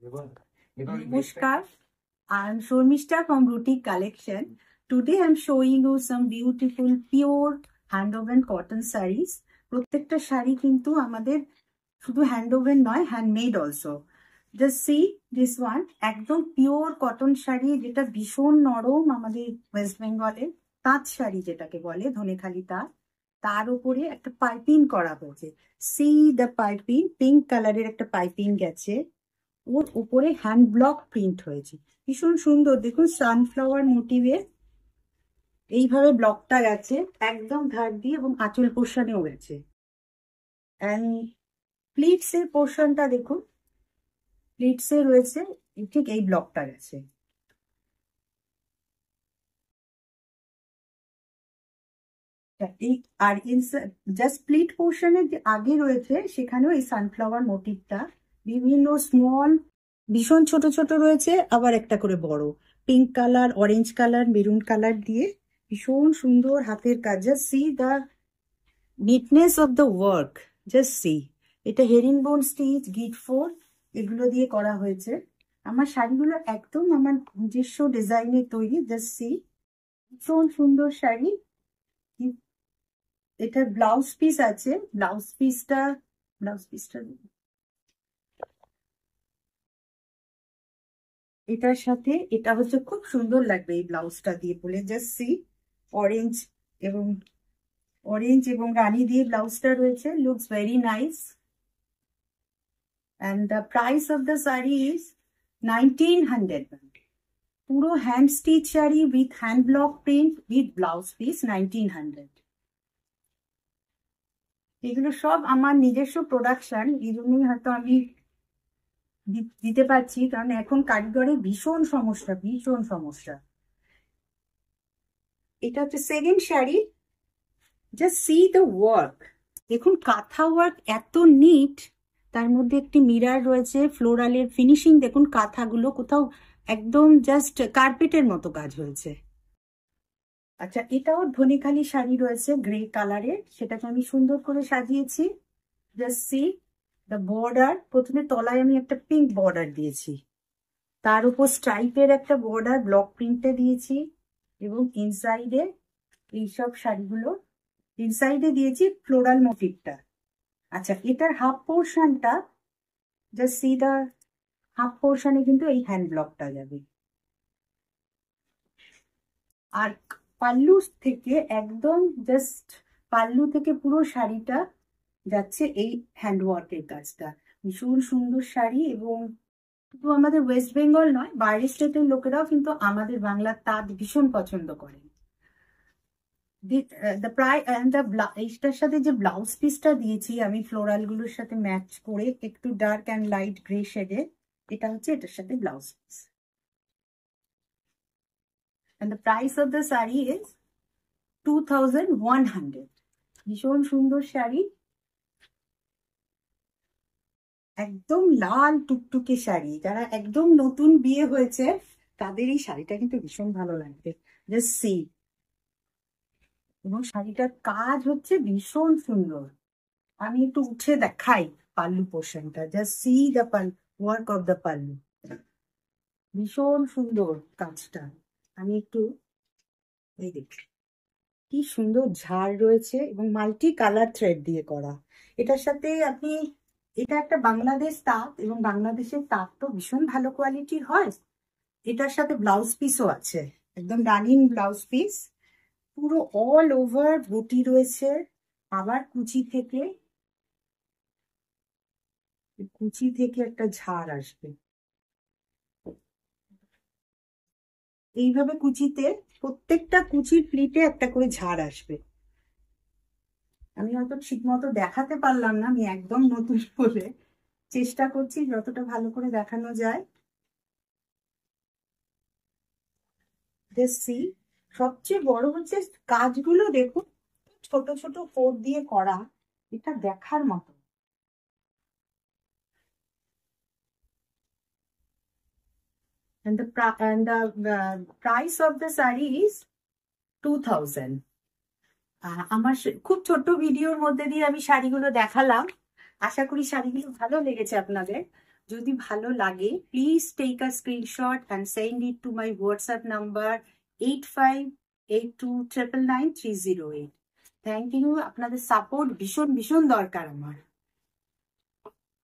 Namaskar, I'm Shormishta from Boutique Collection. Today I'm showing you some beautiful pure hand-woven cotton sarees. প্রত্যেকটা শাড়ি কিন্তু আমাদের শুধু hand-oven নয়, handmade also. Just see this one, একদম pure cotton sari, যেটা ভীষণ নরম, আমাদের ওয়েস্ট বেঙ্গলের তাঁত শাড়ি যেটাকে বলে, ধনেখালি তাঁত। তার উপরে একটা পাইপিং করা হয়েছে। See the piping, পিঙ্ক কালারের একটা পাইপিং গেছে। ওর উপরে হ্যান্ড ব্লক প্রিন্ট হয়েছে, ভীষণ সুন্দর। দেখুন সানফ্লাওয়ার মোটিভে এইভাবে ব্লকটা গেছে একদম ধার দিয়ে, এবং আঁচল পোর্শনেও গেছে। অ্যান্ড প্লিটস এর পোর্শনটা দেখুন, প্লিটস এ রয়েছে ঠিক এই ব্লকটা গেছে। আর জাস্ট প্লিট পোর্শনের যে আগে রয়েছে সেখানেও এই সানফ্লাওয়ার মোটিভটা বিভিন্ন স্মল, ভীষণ ছোট ছোট রয়েছে, আবার একটা করে বড় pink colour, orange colour, maroon colour দিয়ে ভীষণ সুন্দর হাতের কাজ। Just see the neatness of the work, just see. এটা হেরিং বোন স্টিচ, গিট ফোর এগুলো দিয়ে করা হয়েছে। আমার শাড়িগুলো একদম আমার নিজস্ব ডিজাইনের তৈরি। জাস্ট সি, ভীষণ সুন্দর শাড়ি। এটা ব্লাউজ পিস আছে, ব্লাউজ পিসটা এটার সাথে এটা হচ্ছে খুব সুন্দর লাগবে এই ব্লাউজটা দিয়ে বলে। জাস্ট সি, অরেঞ্জ এবং রানী দিয়ে ব্লাউজটা রয়েছে, looks very nice. And the price of the sari is 1900। পুরো hand stitch sari with hand block print with blouse piece, 1900। এগুলো সব আমার নিজস্ব প্রোডাকশন, এই জন্যই হয়তো আমি দিতে পারছি, কারণ এখন কারিগরের ভীষণ সমস্যা। এটা হচ্ছে second sari. Just see the work, দেখুন কাঁথা ওয়ার্ক এত নিট, তার মধ্যে একটি মিরার রয়েছে, ফ্লোরালের ফিনিশিং দেখুন, কাঁথাগুলো কোথাও একদম জাস্ট কার্পেটের মতো কাজ হয়েছে। আচ্ছা, এটাও ধনেখালি শাড়ি রয়েছে গ্রে কালারের, সেটাকে আমি সুন্দর করে সাজিয়েছি। জাস্ট সি দ্য বর্ডার, প্রথমে তলায় আমি একটা পিঙ্ক বর্ডার দিয়েছি, তার উপর স্ট্রাইপের একটা বর্ডার ব্লক প্রিন্টে দিয়েছি, এবং ইনসাইডে এইসব শাড়িগুলো ইনসাইডে দিয়েছি ফ্লোরাল মোটিভটা। আচ্ছা, এটার হাফ পোর্শনটা, জাস্ট সি দা হাফ পোর্শনে কিন্তু এই হ্যান্ড ব্লকটা যাবে, আর পাল্লু থেকে একদম জাস্ট পাল্লু থেকে পুরো শাড়িটা যাচ্ছে এই হ্যান্ডওয়ার্কের কাজটা। ভীষণ সুন্দর শাড়ি, এবং শুধু আমাদের ওয়েস্ট বেঙ্গল নয়, বাইরের স্টেটের লোকেরাও কিন্তু আমাদের বাংলার তাঁত ভীষণ পছন্দ করেন। এইটার সাথে যে ব্লাউজ পিসটা দিয়েছি আমি ফ্লোরাল গুলোর সাথে ম্যাচ করে, একটু ডার্ক অ্যান্ড লাইট গ্রে শেডের, এটা হচ্ছে এটার সাথে blouse piece. And the price of the saree is 2100। ভীষণ সুন্দর শাড়ি, একদম লাল টুকটুকে শাড়ি। যারা একদম নতুন বিয়ে হয়েছে তাদের এই শাড়িটা কিন্তু ভীষণ ভালো লাগবে। জাস্ট সি, এবং শাড়িটার কাজ হচ্ছে ভীষণ সুন্দর। আমি একটু উঠে দেখাই পাল্লু পোর্শনটা। Just see the work of the pallu, ভীষণ সুন্দর কাজটা। আমি একটু এই দেখি কি সুন্দর ঝাড় রয়েছে, এবং মাল্টি কালার থ্রেড দিয়ে করা। এটার সাথে আপনি, এটা একটা বাংলাদেশ তাঁত, এবং বাংলাদেশের তাঁত তো ভীষণ ভালো কোয়ালিটির হয়। এটার সাথে ব্লাউজ পিসও আছে, একদম রানিং ব্লাউজ পিস, পুরো অল ওভার বুটি রয়েছে। আবার কুচি থেকে একটা ঝাড় আসবে, এইভাবে কুচিতে প্রত্যেকটা কুচির প্লিটে একটা করে ঝাড় আসবে। আমি হয়তো ঠিক মতো দেখাতে পারলাম না, আমি একদম নতুন বলে চেষ্টা করছি যতটা ভালো করে দেখানো যায়। সি, সবচেয়ে বড় হচ্ছে কাজগুলো দেখুন, ছোট ছোট ফোর দিয়ে করা, এটা দেখার মতো। And the price of the saree is 2000। আমার খুব ছোট্ট ভিডিওর মধ্যে দিয়ে আমি শাড়িগুলো দেখালাম, আশা করি শাড়িগুলো ভালো লেগেছে আপনাদের। যদি ভালো লাগে please take a screenshot and send it to my WhatsApp number 8582999308। Thank you, আপনাদের সাপোর্ট ভীষণ ভীষণ দরকার আমার।